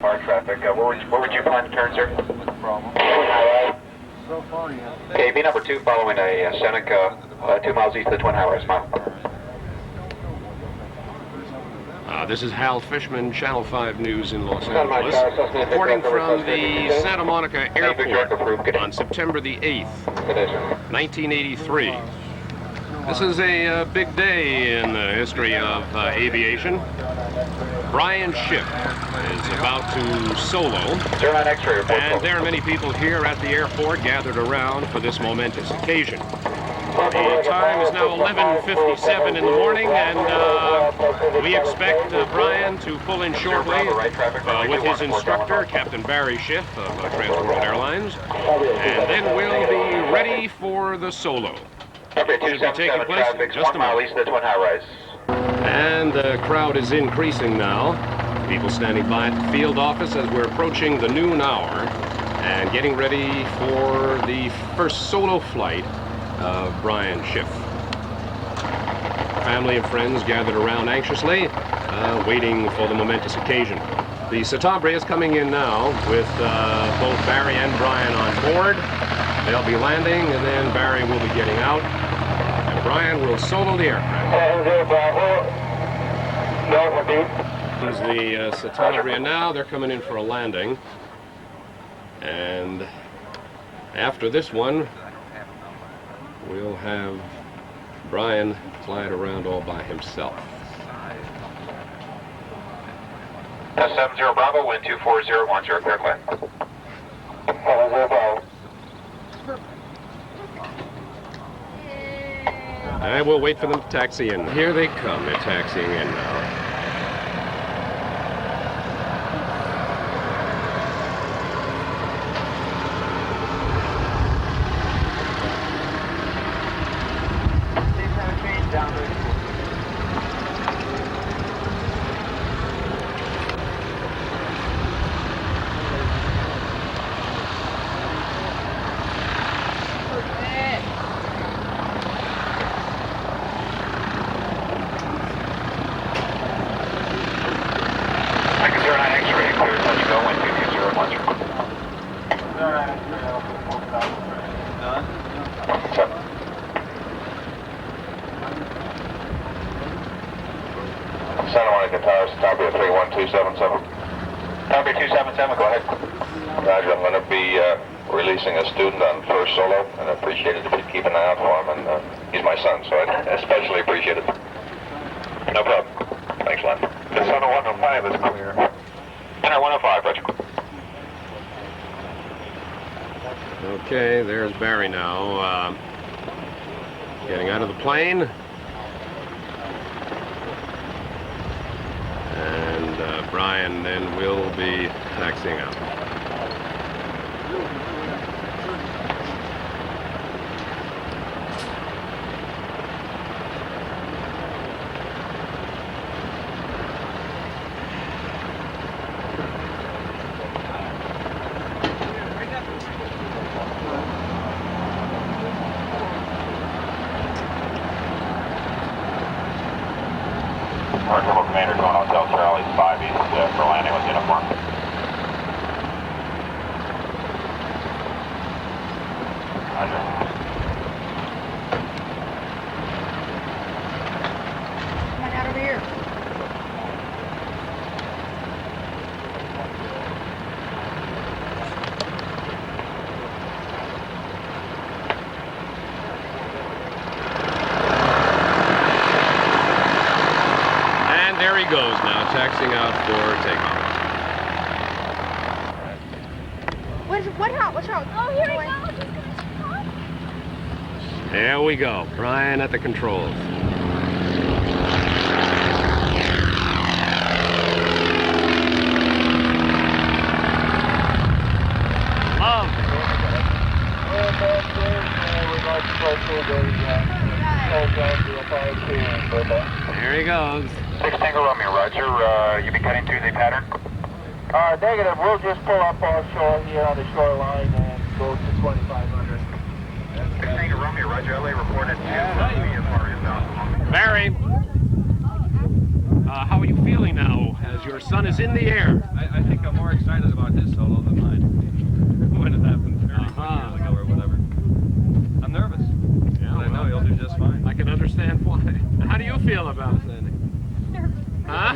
Car traffic. Where would you plan to turn, sir? So far, yeah. KB number 2 following a Seneca 2 miles east of the Twin Highways, mile. This is Hal Fishman, Channel 5 News in Los Angeles, reporting from the Santa Monica Airport on September the 8th, 1983. This is a big day in the history of aviation. Brian Schiff is about to solo, and there are many people here at the airport gathered around for this momentous occasion. The time is now 11:57 in the morning, and we expect Brian to pull in shortly with his instructor, Captain Brian Schiff of Transworld Airlines, and then we'll be ready for the solo. Should be taking place in just a moment. And the crowd is increasing now. People standing by at the field office as we're approaching the noon hour and getting ready for the first solo flight of Brian Schiff. Family and friends gathered around anxiously, waiting for the momentous occasion. The Satambre is coming in now with both Barry and Brian on board. They'll be landing, and then Barry will be getting out, and Brian will solo the aircraft. This is the Satambre now. They're coming in for a landing, and after this one, we'll have Brian fly it around all by himself. 70 Bravo, wind 24010, clear climb. And we'll wait for them to taxi in. Here they come. They're taxiing in now. Santa Monica Towers, Tampere 31277. Tampere 277, go ahead. Roger, I'm going to be releasing a student on first solo, and I appreciate it if you keep an eye out for him, and he's my son, so I especially appreciate it. No problem. Thanks, Len. The Center 105 is clear. Center 105, Roger. Okay, there's Barry now, getting out of the plane. And Brian then will be taxiing out. Artillery Commander going Hotel Charlie 5 East for landing with uniform. Roger. Come on out over here. There he goes now, taxiing out for takeoff. What's wrong? Oh, here he goes. There we go. Brian at the controls. Love. There he goes. 6 Tango Romeo, Roger. You be cutting through the pattern? Negative. We'll just pull up offshore here on the shoreline and go to 2500. 6 Tango Romeo, Roger. LA reported to Barry, how are you feeling now as you're Your son is in the air. I think I'm more excited about his solo than mine. When it happened 30 years ago or whatever. I'm nervous, but I know he'll do just fine. I can understand why. How do you feel about it, Sandy? Nervous. Huh?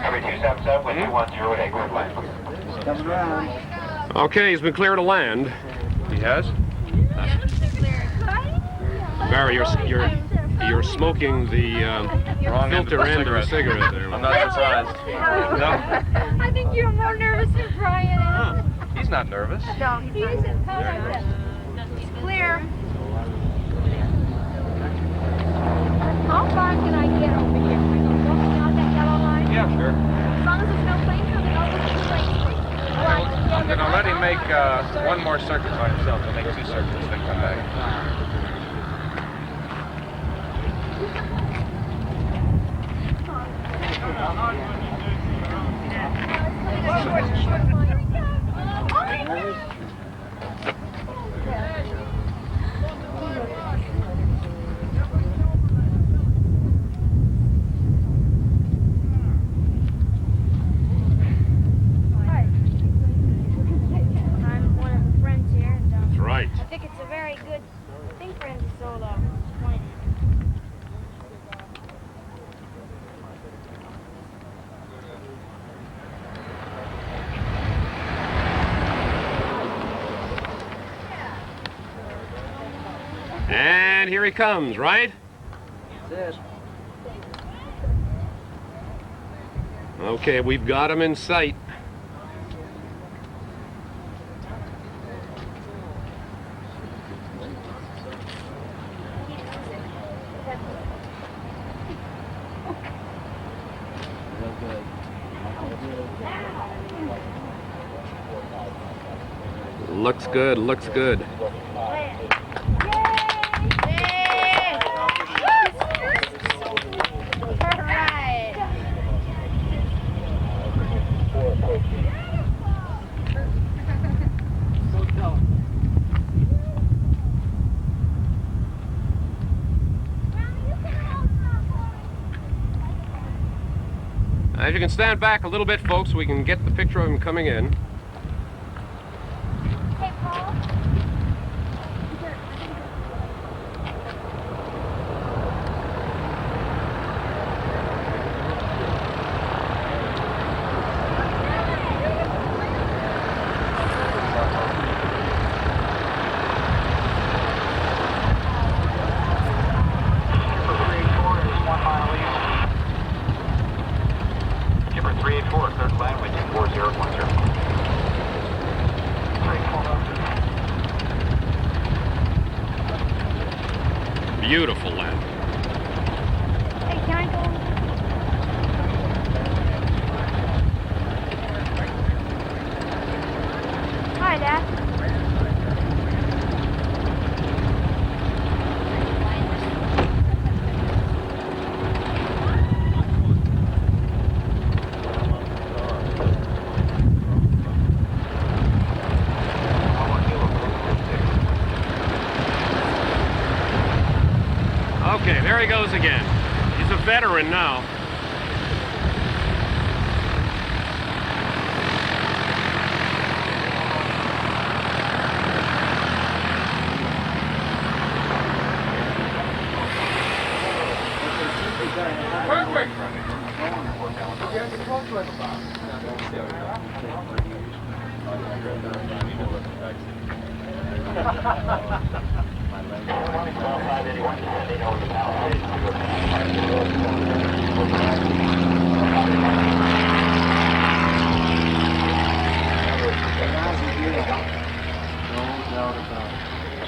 Number 277 with 210 grid line. Coming around. Okay, he's been cleared to land. He has? Barry, you're smoking the Wrong filter end of a cigarette there. I'm not surprised. No? I think you're more nervous than Brian is. He's not nervous. No, he's not. He's clear. How far can I get over here? Can I go walking out that yellow line? Yeah, sure. As long as there's no plane coming over, it's too late. I'm going to let him make one more circuit by himself. He'll make 2 circuits, then come back. I'm one of the friends here, and That's right. I think it's a very good thing for him to solo. And here he comes, right? That's it. Okay, we've got him in sight. Looks good, looks good. If you can stand back a little bit, folks, so we can get the picture of him coming in. Hey, Paul. Beautiful land. Hey, can I go? Hi, Dad. Okay, there he goes again. He's a veteran now.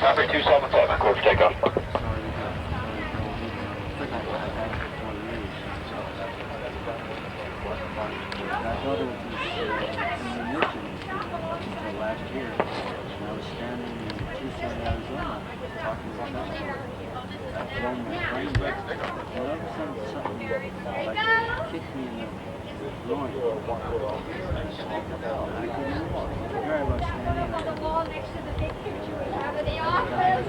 Number 277, clear for takeoff. Last year, and I was standing in Tucson, Arizona, talking about that. I'd blown my brain back. And all of a sudden, something like kicked me in the groin. And I couldn't move. Here I was standing. The wall next to the big picture out of the office.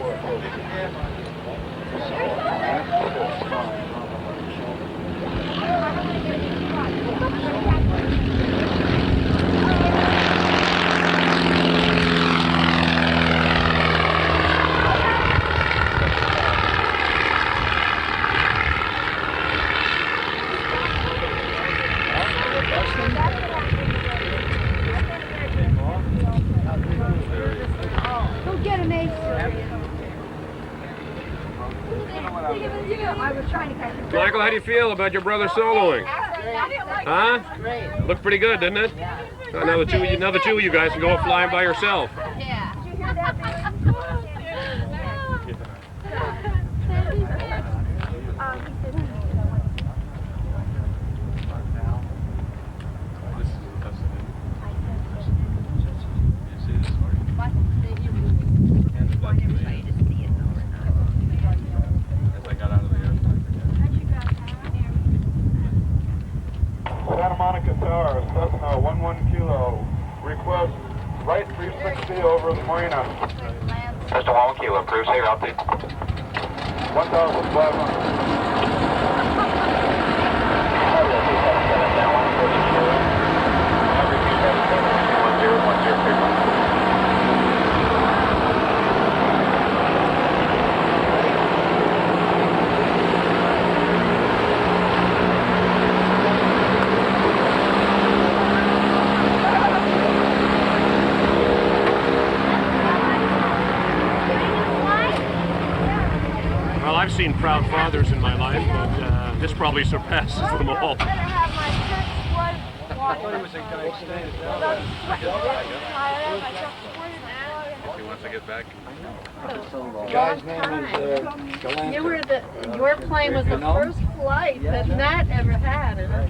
I was trying to catch him. Michael, how do you feel about your brother soloing? Huh? Looked pretty good, didn't it? So now the two of you guys can go flying by yourself. Yeah. Did you hear that, Santa Monica Tower, Cessna 11 Kilo. Request right 360 over the marina. Just a 1 kilo, cruise here, altitude. 1,500. Well, I've seen proud fathers in my life, but this probably surpasses them all. I have my church blood He wants to get back. The guy's name is Galante. Your plane was the first flight that Matt ever had in a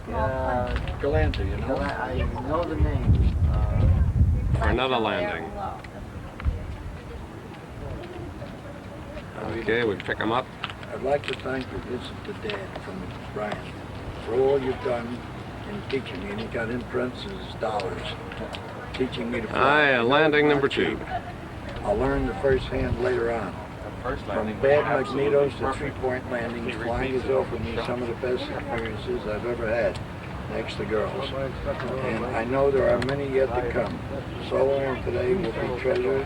small plane. Galante, you know? I know the name. For another landing. Okay, we pick them up. I'd like to thank you. This is the dad from Brian for all you've done in teaching me, and he got in parentheses dollars, teaching me to fly. Landing number 2. I'll learn the first hand later on. From bad magnetos to three-point landings, flying has offered me some of the best experiences I've ever had next to girls. And I know there are many yet to come. Soloing today will be treasured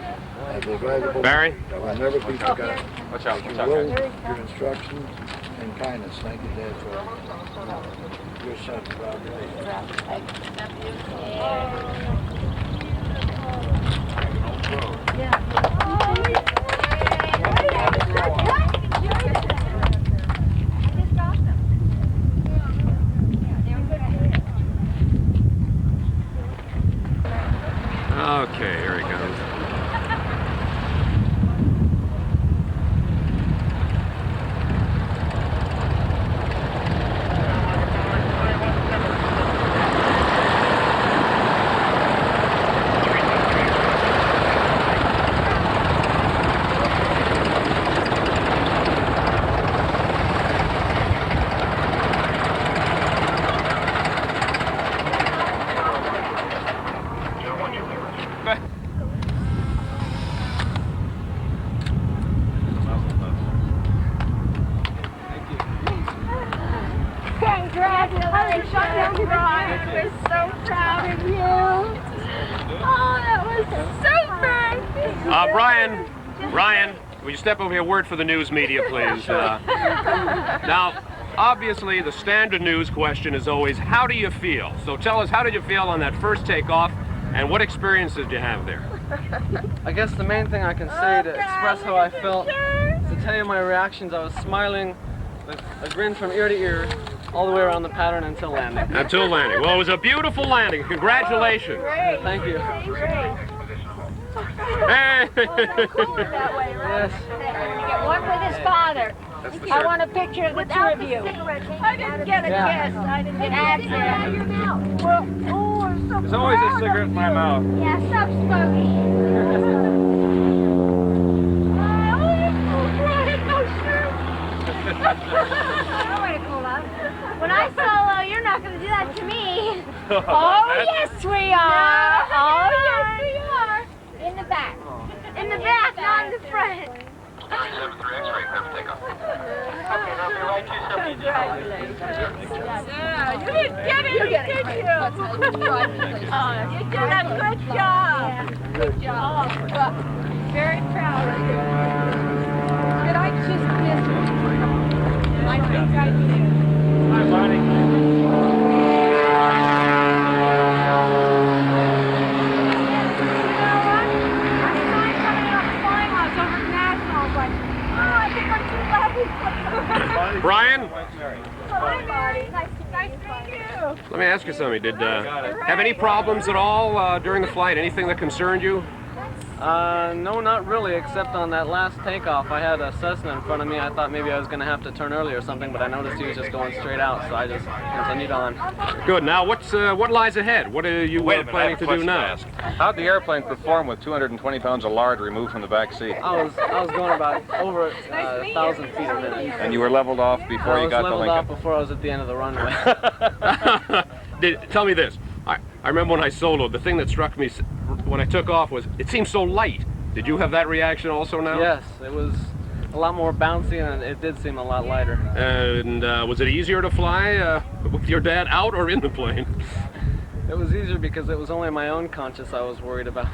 as a valuable Barry? that will never be forgotten. Watch out, Your watch out, will, guys. your instructions, and kindness. Thank you, Dad, for your son, Robert. Okay, here he goes. Congratulations, Brian. We're so proud of you. Oh, that was super. Brian, will you step over here? Word for the news media, please. Now, obviously, the standard news question is always, how do you feel? So tell us, how did you feel on that first takeoff, and what experiences did you have there? I guess the main thing I can say to express how I felt, to tell you my reactions, I was smiling with a grin from ear to ear all the way around the pattern until landing. Until landing. Well, it was a beautiful landing. Congratulations. Great. Thank you. Great. Hey. That way, right? Yes. Get one with his father. I want a picture of the two of you. I didn't get a kiss. I didn't get a kiss. Out of your mouth. Well, oh, I'm so There's always a cigarette in my mouth. Yeah, stop smoking. When I solo, you're not going to do that to me. Oh, yes, we are. Oh, yes, we are. In the back. In the back, not in the front. 373 X-ray, clear for takeoff. Okay, now be right 270. Yeah, you didn't get it, did you? Oh, you did a good job. Good job. Very proud of you. Did I just miss it? I think I did. Hi, Bonnie. You know what? I didn't mind coming up flying. I was over at National, but oh, I Brian, Hi, Marty. Nice to meet you. let me ask you something. Did have any problems at all during the flight? Anything that concerned you? No, not really, except on that last takeoff. I had a Cessna in front of me. I thought maybe I was going to have to turn early or something, but I noticed he was just going straight out, so I just continued on. Good. Now, what lies ahead? What are you planning to do now? How'd the airplane perform with 220 pounds of lard removed from the back seat? I was going about over 1,000 feet a minute. And you were leveled off before you got to I was leveled Lincoln? off before I was at the end of the runway. Tell me this. I remember when I soloed, the thing that struck me when I took off was it seemed so light. Did you have that reaction also now? Yes, it was a lot more bouncy and it did seem a lot lighter. And was it easier to fly with your dad out or in the plane? It was easier because it was only my own conscience I was worried about.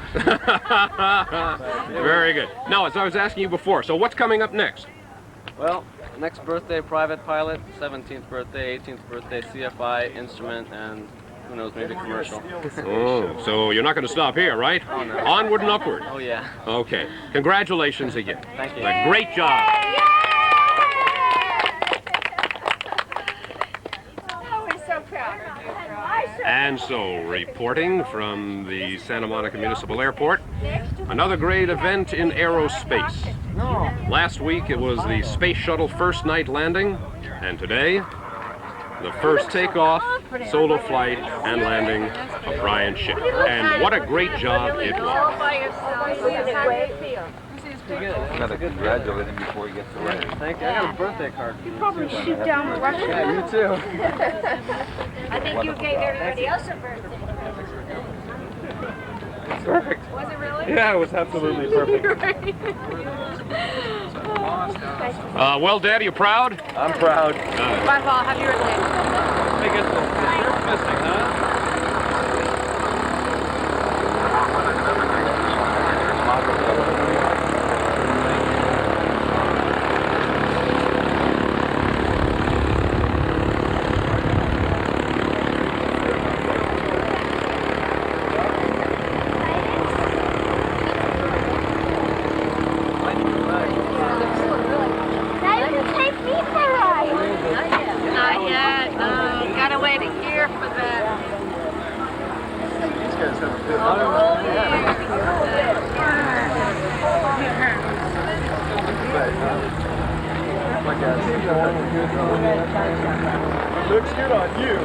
Very good. Now, as I was asking you before, so what's coming up next? Well, next birthday, private pilot, 17th birthday, 18th birthday, CFI, instrument, and who knows, maybe commercial. Oh, so you're not going to stop here, right? Oh, no. Onward and upward. Oh, yeah. Okay. Congratulations again. Thank you. A great job. Oh, we're so proud of you. And so, reporting from the Santa Monica Municipal Airport, another great event in aerospace. Last week it was the Space Shuttle first night landing, and today, the first takeoff, solo flight, and landing of Brian Schiff. And what a great job it was. Pretty good. You gotta congratulate him before he gets to Lincoln. Thank you. I got a birthday card. You probably shoot down the Russian. Yeah, you too. I think you gave everybody else a birthday. Perfect. Was it really? Yeah, it was absolutely perfect. Well, Dad, are you proud? I'm proud. Bye, Paul. Have your day. I guess the missing, huh? Now you can take me for a ride. Not yet. No, gotta wait a year for that. Looks good on you.